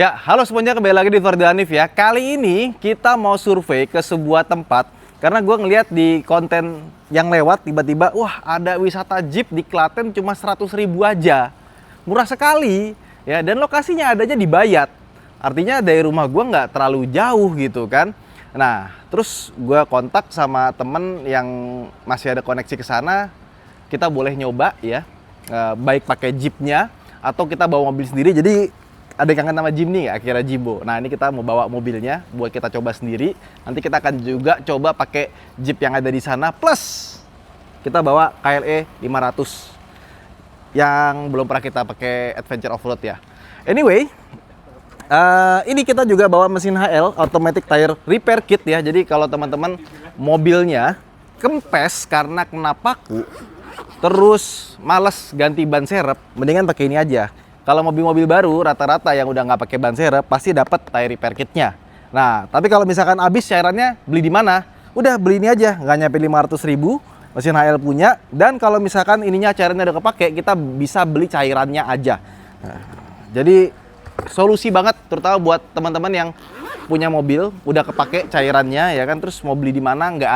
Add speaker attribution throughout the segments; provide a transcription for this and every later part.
Speaker 1: Ya, halo semuanya, kembali lagi di Farda Hanif ya. Kali ini kita mau survei ke sebuah tempat karena gue ngeliat di konten yang lewat tiba-tiba, wah ada wisata jeep di Klaten cuma 100.000 aja. Murah sekali ya, dan lokasinya adanya di Bayat. Artinya dari rumah gue nggak terlalu jauh gitu kan. Nah, terus gue kontak sama temen yang masih ada koneksi ke sana. Kita boleh nyoba ya, baik pakai jeepnya atau kita bawa mobil sendiri. Jadi ada yang kangen nama Jimny ya, akhirnya Jimbo. Nah ini kita mau bawa mobilnya buat kita coba sendiri. Nanti kita akan juga coba pakai Jeep yang ada di sana. Plus kita bawa KLE 500 yang belum pernah kita pakai adventure off-road ya. Anyway, ini kita juga bawa mesin HL, automatic tire repair kit ya. Jadi kalau teman-teman mobilnya kempes karena kena paku, terus males ganti ban serep, mendingan pakai ini aja. Kalau mobil-mobil baru rata-rata yang udah nggak pakai ban serep pasti dapat tire repair kitnya. Nah, tapi kalau misalkan habis cairannya beli di mana? Udah beli ini aja, nggak nyampe 500.000, mesin HL punya. Dan kalau misalkan ininya cairannya udah kepake, kita bisa beli cairannya aja. Nah, jadi solusi banget, terutama buat teman-teman yang punya mobil udah kepake cairannya ya kan, terus mau beli di mana nggak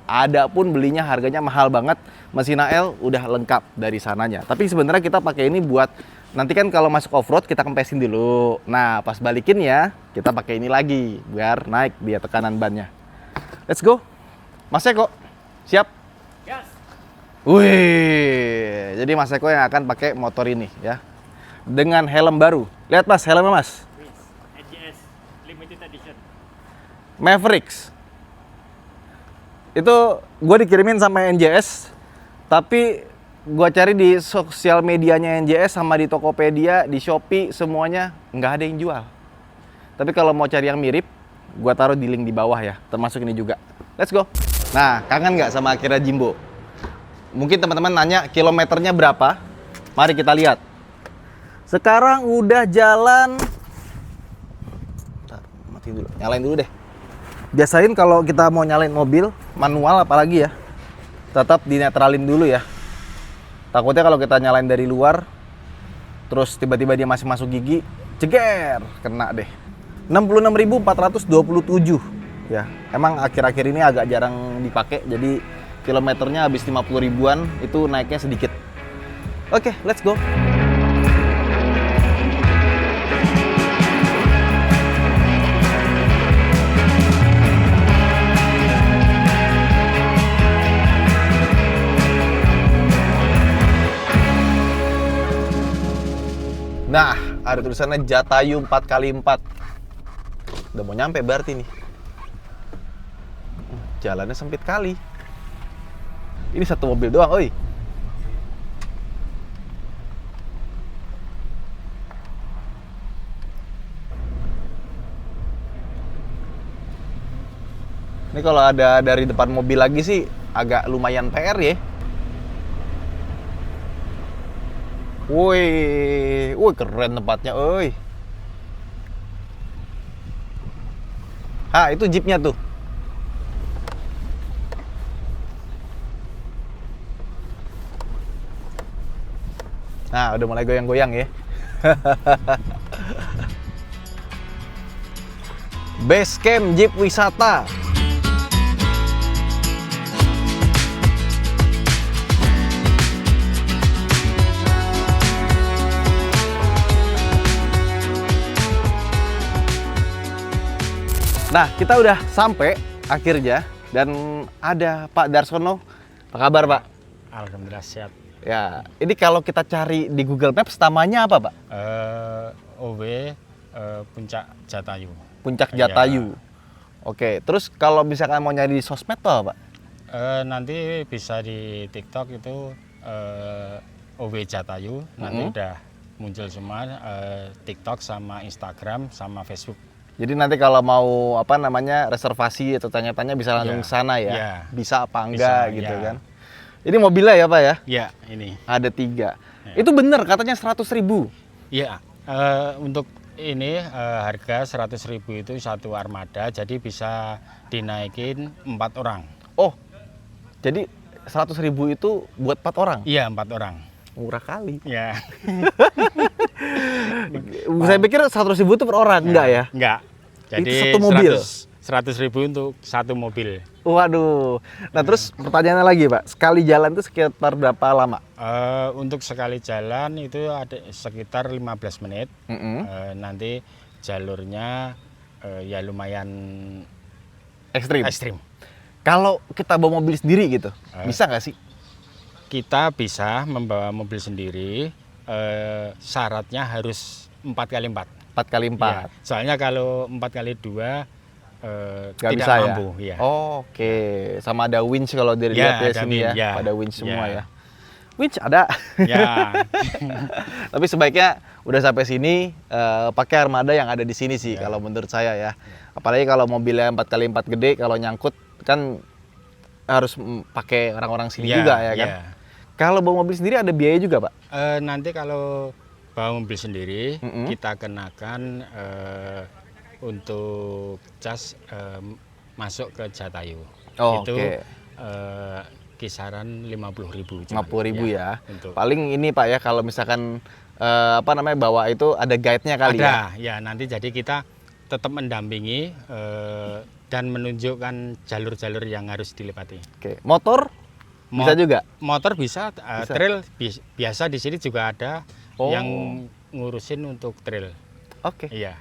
Speaker 1: ada pun belinya harganya mahal banget. Mesin HL udah lengkap dari sananya. Tapi sebenarnya kita pakai ini buat nanti kan kalau masuk off-road kita kempesin dulu. Nah, pas balikin ya, kita pakai ini lagi biar naik dia tekanan bannya. Let's go. Mas Eko, siap?
Speaker 2: Yes.
Speaker 1: Wih, jadi Mas Eko yang akan pakai motor ini ya. Dengan helm baru. Lihat Mas, helmnya Mas.
Speaker 2: NGS Limited Edition.
Speaker 1: Mavericks. Itu gue dikirimin sama NJS, tapi gua cari di sosial medianya NJS sama di Tokopedia, di Shopee, semuanya nggak ada yang jual. Tapi kalau mau cari yang mirip, gua taruh di link di bawah ya, termasuk ini juga. Let's go. Nah, kangen nggak sama Akira Jimbo? Mungkin teman-teman nanya kilometernya berapa? Mari kita lihat. Sekarang udah jalan. Bentar, mati dulu. Nyalain dulu deh. Biasain kalau kita mau nyalain mobil manual apalagi ya, tetap dinetralin dulu ya. Takutnya kalau kita nyalain dari luar, terus tiba-tiba dia masih masuk gigi, ceger, kena deh. 66.427 ya. Emang akhir-akhir ini agak jarang dipakai, jadi kilometernya habis 50 ribuan, itu naiknya sedikit. Oke, let's go. Nah, ada tulisannya Jatayu 4x4. Udah mau nyampe berarti nih. Jalannya sempit kali. Ini satu mobil doang, oi. Ini kalau ada dari depan mobil lagi sih agak lumayan PR ya. Woi, keren tempatnya, oi. Itu jeepnya tuh. Nah, udah mulai goyang-goyang ya. Base camp Jeep wisata. Nah, kita udah sampai akhirnya dan ada Pak Darsono. Apa kabar, Pak?
Speaker 3: Alhamdulillah sehat.
Speaker 1: Ya, ini kalau kita cari di Google Maps namanya apa, Pak?
Speaker 3: OW Puncak Jatayu.
Speaker 1: Puncak
Speaker 3: Iya.
Speaker 1: Jatayu. Oke, terus kalau misalkan mau nyari di sosmed tuh apa, Pak?
Speaker 3: Nanti bisa di TikTok itu OW Jatayu. Nanti udah muncul semua TikTok sama Instagram sama Facebook.
Speaker 1: Jadi nanti kalau mau reservasi atau tanya-tanya bisa langsung
Speaker 3: Iya.
Speaker 1: ke sana ya.
Speaker 3: Iya.
Speaker 1: Bisa apa enggak
Speaker 3: Bisa,
Speaker 1: gitu
Speaker 3: iya.
Speaker 1: kan. Ini mobilnya ya, Pak ya?
Speaker 3: Ya, ini.
Speaker 1: Ada 3.
Speaker 3: Iya.
Speaker 1: Itu bener katanya 100.000.
Speaker 3: Ya, untuk ini harga 100.000 itu satu armada, jadi bisa dinaikin 4 orang.
Speaker 1: Oh, jadi 100.000 itu buat 4 orang?
Speaker 3: Iya, 4 orang.
Speaker 1: Murah kali.
Speaker 3: Ya.
Speaker 1: Saya pikir 100.000 itu per orang, enggak ya?
Speaker 3: Enggak. Jadi
Speaker 1: Itu satu mobil?
Speaker 3: 100.000 untuk satu mobil.
Speaker 1: Waduh. Nah terus pertanyaannya lagi Pak, sekali jalan itu sekitar berapa lama?
Speaker 3: Untuk sekali jalan itu ada sekitar 15 menit. Nanti jalurnya ya lumayan
Speaker 1: Ekstrim. Kalau kita bawa mobil sendiri gitu, bisa nggak sih?
Speaker 3: Kita bisa membawa mobil sendiri, syaratnya harus 4x4.
Speaker 1: 4x4.
Speaker 3: Ya, soalnya kalau 4x2
Speaker 1: Nggak
Speaker 3: tidak
Speaker 1: bisa
Speaker 3: mampu.
Speaker 1: ya?
Speaker 3: Ya.
Speaker 1: Oke, sama ada winch kalau dilihat
Speaker 3: Ya,
Speaker 1: ya sini
Speaker 3: ada
Speaker 1: ya.
Speaker 3: ya.
Speaker 1: Ada winch semua
Speaker 3: Ya.
Speaker 1: ya. Winch ada.
Speaker 3: Ya,
Speaker 1: Tapi sebaiknya udah sampai sini pakai armada yang ada di sini sih kalau menurut saya ya. Apalagi kalau mobilnya 4x4 gede, kalau nyangkut kan harus pakai orang-orang sini juga ya kan. Kalau bawa mobil sendiri ada biaya juga Pak?
Speaker 3: Nanti kalau bawa mobil sendiri
Speaker 1: Mm-mm.
Speaker 3: kita kenakan untuk cas masuk ke Jatayu.
Speaker 1: Oh,
Speaker 3: itu
Speaker 1: oke.
Speaker 3: kisaran 50.000.
Speaker 1: 50.000 ya.
Speaker 3: Untuk
Speaker 1: Paling ini Pak ya kalau misalkan apa namanya bawa itu ada guide-nya kali ya.
Speaker 3: ada ya nanti jadi kita tetap mendampingi dan menunjukkan jalur-jalur yang harus dilewati.
Speaker 1: Oke. Motor bisa juga?
Speaker 3: Motor bisa,
Speaker 1: Bisa.
Speaker 3: trail biasa di sini juga ada
Speaker 1: Oh.
Speaker 3: yang ngurusin untuk trail.
Speaker 1: Oke.
Speaker 3: Iya.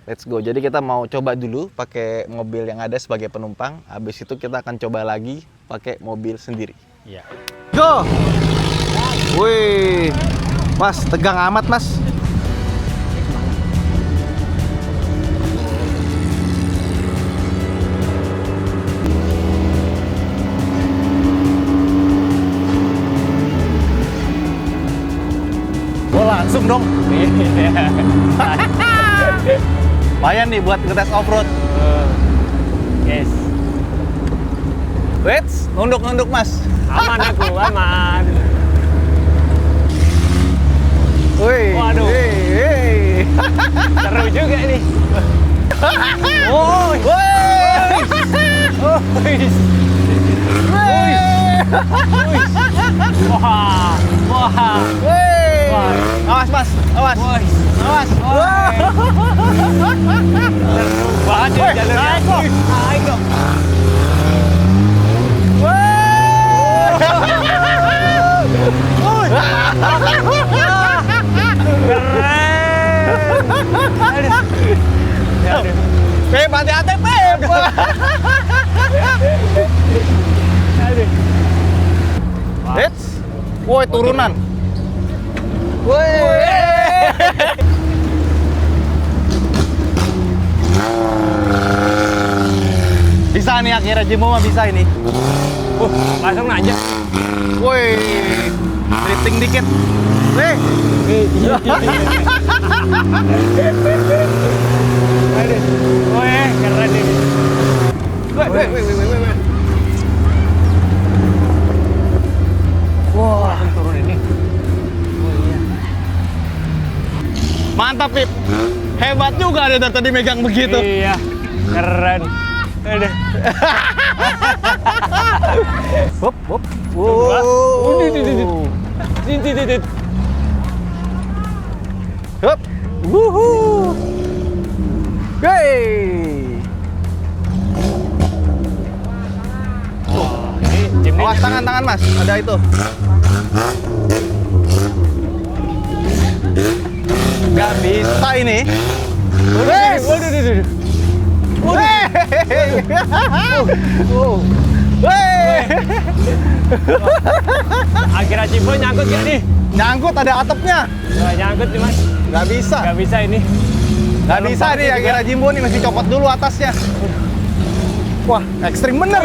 Speaker 1: Let's go. Jadi kita mau coba dulu pakai mobil yang ada sebagai penumpang. Habis itu kita akan coba lagi pakai mobil sendiri.
Speaker 3: Iya.
Speaker 1: Go! Wih, Mas, tegang amat Mas. Oh langsung dong. Lumayan nih buat ngetes off-road.
Speaker 2: Yes.
Speaker 1: Wait, nunduk Mas.
Speaker 2: Aman aku, aman.
Speaker 1: Wih,
Speaker 2: Waduh.
Speaker 1: wih.
Speaker 2: Seru juga nih.
Speaker 1: Oh, wih.
Speaker 2: Wah, wah.
Speaker 1: Wih.
Speaker 2: Wah.
Speaker 1: Awas Mas, awas. Awas.
Speaker 2: Banget ya jalurnya. Naik dong.
Speaker 1: Pep, hati-hati Pep. Hits. Woi, turunan. Woi. Bisa nih akhirnya Jimbo mah bisa ini.
Speaker 2: Langsung aja.
Speaker 1: Woi. Drifting dikit. Wih.
Speaker 2: Wih, keren ini.
Speaker 1: Wih. Wah, turun ini. Mantap, Pip. Hebat juga ada dari tadi megang begitu.
Speaker 2: Iya, keren. Aduh.
Speaker 1: Hop.
Speaker 2: Dit.
Speaker 1: Hop. Wuhu. Hey.
Speaker 2: Ini Jim
Speaker 1: Awas tangan Mas, ada itu. Gak bisa ini. Wes.
Speaker 2: Waduh. Akhirnya Cimbo nyangkut gak nih?
Speaker 1: Nyangkut ada atapnya.
Speaker 2: Nggak nyangkut nih mas.
Speaker 1: Gak bisa.
Speaker 2: Nggak bisa ini.
Speaker 1: Gak bisa nih akhirnya Jimbo nih mesti copot dulu atasnya. Wah, ekstrim bener.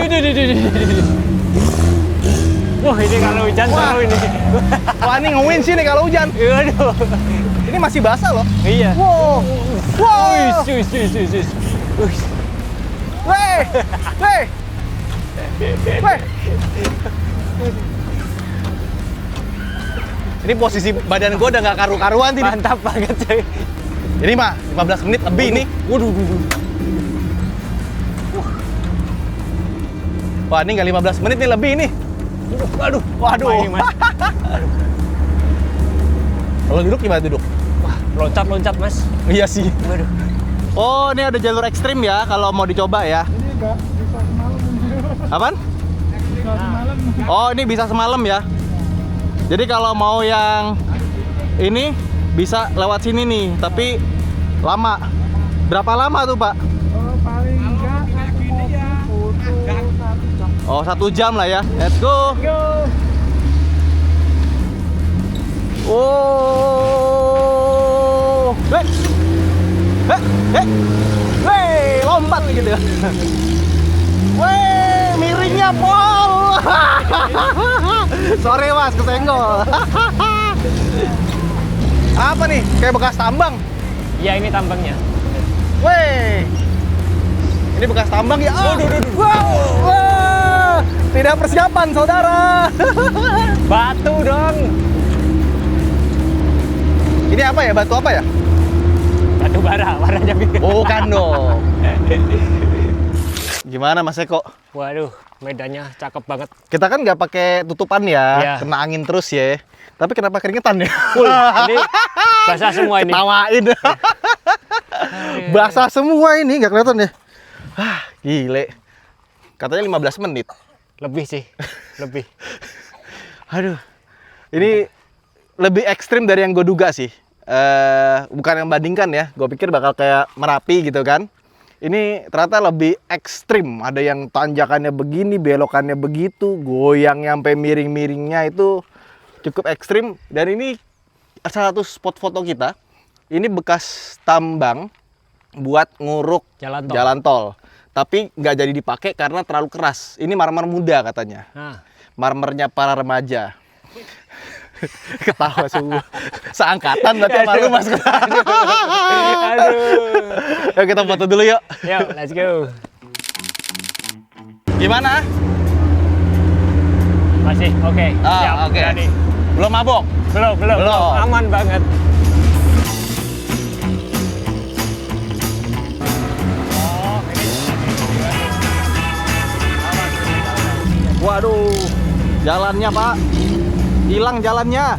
Speaker 2: Wah ini kalau hujan
Speaker 1: Wah.
Speaker 2: seru ini.
Speaker 1: Wah, ini nge-win sih nih kalau hujan.
Speaker 2: Waduh.
Speaker 1: Ini masih basah loh.
Speaker 2: Iya.
Speaker 1: Wow. Wow.
Speaker 2: Wih.
Speaker 1: Weh. Weh. Weh. Ini posisi badan gue udah gak karu-karuan ini.
Speaker 2: Mantap banget coy.
Speaker 1: Ini mah 15 menit lebih ini.
Speaker 2: Waduh.
Speaker 1: Wah, ini nggak 15 menit nih lebih ini. Waduh.
Speaker 2: Apa ini, Mas?
Speaker 1: Kalau duduk gimana duduk?
Speaker 2: Loncat-loncat, Mas.
Speaker 1: Iya sih.
Speaker 2: Waduh.
Speaker 1: Oh, ini ada jalur ekstrim ya kalau mau dicoba ya.
Speaker 4: Ini enggak bisa semalam.
Speaker 1: Apaan?
Speaker 4: Bisa semalam.
Speaker 1: Oh, ini bisa semalam ya. Jadi kalau mau yang ini bisa lewat sini nih, tapi lama. Berapa lama tuh, Pak?
Speaker 4: Oh, paling enggak satu mobil butuh 1 jam.
Speaker 1: Oh, 1 jam lah ya. Let's go. Oh. Hei, lompat gitu. Weh, miringnya pol. Sorry Mas, kesenggol. Apa nih? Kayak bekas tambang.
Speaker 2: Iya, ini tambangnya.
Speaker 1: Weh. Ini bekas tambang ya. Oh, wow. Wah. Tidak persiapan, saudara.
Speaker 2: Batu dong.
Speaker 1: Ini apa ya? Batu apa ya?
Speaker 2: Batu bara, warnanya biru.
Speaker 1: Bukan dong. Gimana Mas Eko?
Speaker 2: Waduh, medannya cakep banget.
Speaker 1: Kita kan nggak pakai tutupan ya,
Speaker 2: Iya.
Speaker 1: kena angin terus ya. Tapi kenapa keringetan ya?
Speaker 2: Full. Ini basah semua ini.
Speaker 1: Ketawain. Basah semua ini, nggak kelihatan ya? Ah, gile. Katanya 15 menit.
Speaker 2: Lebih sih, lebih.
Speaker 1: Aduh. Ini lebih ekstrim dari yang gue duga sih. Bukan yang bandingkan ya. Gue pikir bakal kayak Merapi gitu kan. Ini ternyata lebih ekstrim. Ada yang tanjakannya begini, belokannya begitu, goyang sampai miring-miringnya itu cukup ekstrim. Dan ini salah satu spot foto kita. Ini bekas tambang buat nguruk
Speaker 2: Jalan tol.
Speaker 1: jalan tol. Tapi nggak jadi dipakai karena terlalu keras. Ini marmer muda katanya.
Speaker 2: Nah,
Speaker 1: Marmernya para remaja. Ketawa semua. Seangkatan berarti sama lu Mas.
Speaker 2: aduh.
Speaker 1: Yuk kita foto dulu yuk.
Speaker 2: Yuk, let's go.
Speaker 1: Gimana?
Speaker 2: Masih oke. Siap,
Speaker 1: Oke.
Speaker 2: berani.
Speaker 1: Belum mabok?
Speaker 2: Belum.
Speaker 1: Belum.
Speaker 2: Aman banget. Oh, ini.
Speaker 1: Waduh. Jalannya, Pak. Hilang jalannya.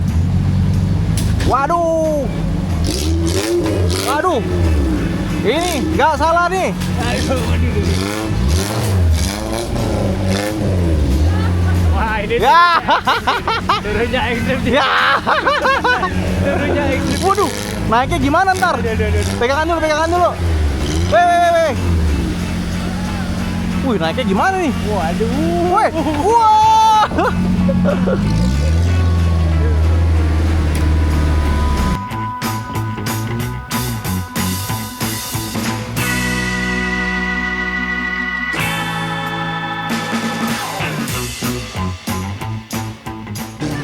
Speaker 1: Waduh. Waduh. Ini nggak salah nih.
Speaker 2: Wah, ini
Speaker 1: Ya.
Speaker 2: turunnya ekstrim.
Speaker 1: Ya.
Speaker 2: Turunnya ekstrim.
Speaker 1: Waduh. Naiknya gimana ntar? Pegangan dulu. Weh. Wih, naiknya gimana nih?
Speaker 2: Waduh.
Speaker 1: Weh. Wah.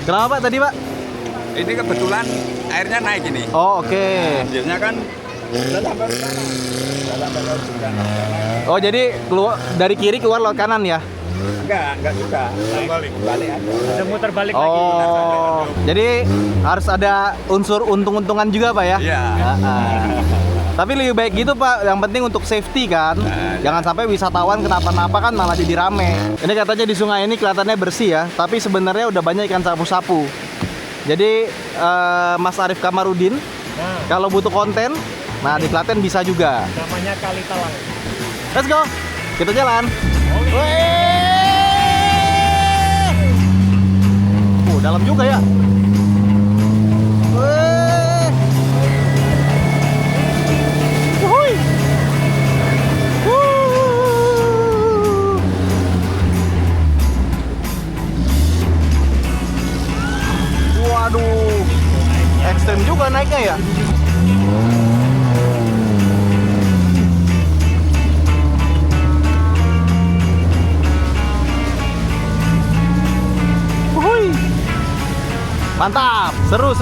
Speaker 1: Kenapa Pak tadi Pak?
Speaker 5: Ini kebetulan airnya naik ini.
Speaker 1: Oh oke.
Speaker 5: Biasanya kan udah sampai di sana. Udah sampai laut juga.
Speaker 1: Oh jadi keluar dari kiri keluar lewat kanan ya?
Speaker 5: Enggak juga. Balik aja.
Speaker 2: Udah muter balik lagi.
Speaker 1: Oh. Jadi harus ada unsur untung-untungan juga Pak ya?
Speaker 5: Iya.
Speaker 1: Tapi lebih baik gitu Pak, yang penting untuk safety kan. Jangan sampai wisatawan kenapa-napa kan malah jadi rame. Ini katanya di sungai ini kelihatannya bersih ya, tapi sebenarnya udah banyak ikan sapu-sapu. Jadi Mas Arif Kamarudin, kalau butuh konten, nah di Klaten bisa juga.
Speaker 2: Namanya Kali Talang.
Speaker 1: Let's go, kita jalan. Dalam juga ya. Wuhui. Waduh, ekstrem juga naiknya ya. Wuhui. Mantap, seru.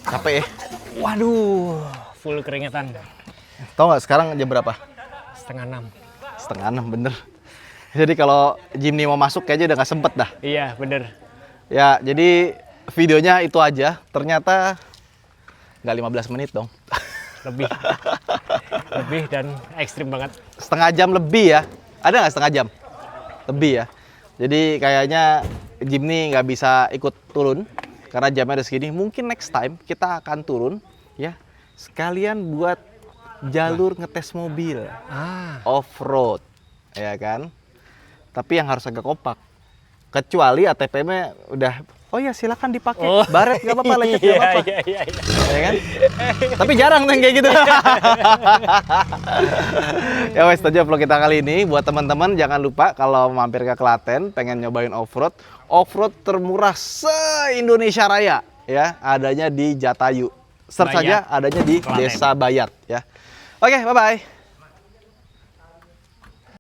Speaker 1: Capek ya?
Speaker 2: Waduh, full keringetan.
Speaker 1: Tahu nggak sekarang jam berapa?
Speaker 2: 5:30.
Speaker 1: 5:30 bener. Jadi kalau Jimny mau masuk kayaknya udah nggak sempet dah.
Speaker 2: Iya, bener.
Speaker 1: Ya, jadi videonya itu aja. Ternyata nggak 15 menit dong.
Speaker 2: Lebih. Lebih dan ekstrim banget.
Speaker 1: Setengah jam lebih ya. Ada nggak setengah jam? Lebih ya. Jadi kayaknya Jimny nggak bisa ikut turun karena jamnya ada segini. Mungkin next time kita akan turun ya. Sekalian buat jalur ngetes mobil. Off-road. Ya kan? Tapi yang harus agak kompak. Kecuali ATP-nya udah, oh ya silakan dipakai. Baret nggak apa-apa, lecet nggak apa-apa.
Speaker 2: Iya.
Speaker 1: Ya kan? Tapi jarang tuh yang kayak gitu. Ya wes, itu aja vlog kita kali ini. Buat teman-teman jangan lupa kalau mampir ke Klaten pengen nyobain off-road termurah se-Indonesia Raya ya, adanya di Jatayu. Search saja, adanya di
Speaker 2: Klaten.
Speaker 1: Desa Bayat ya. Oke, bye-bye.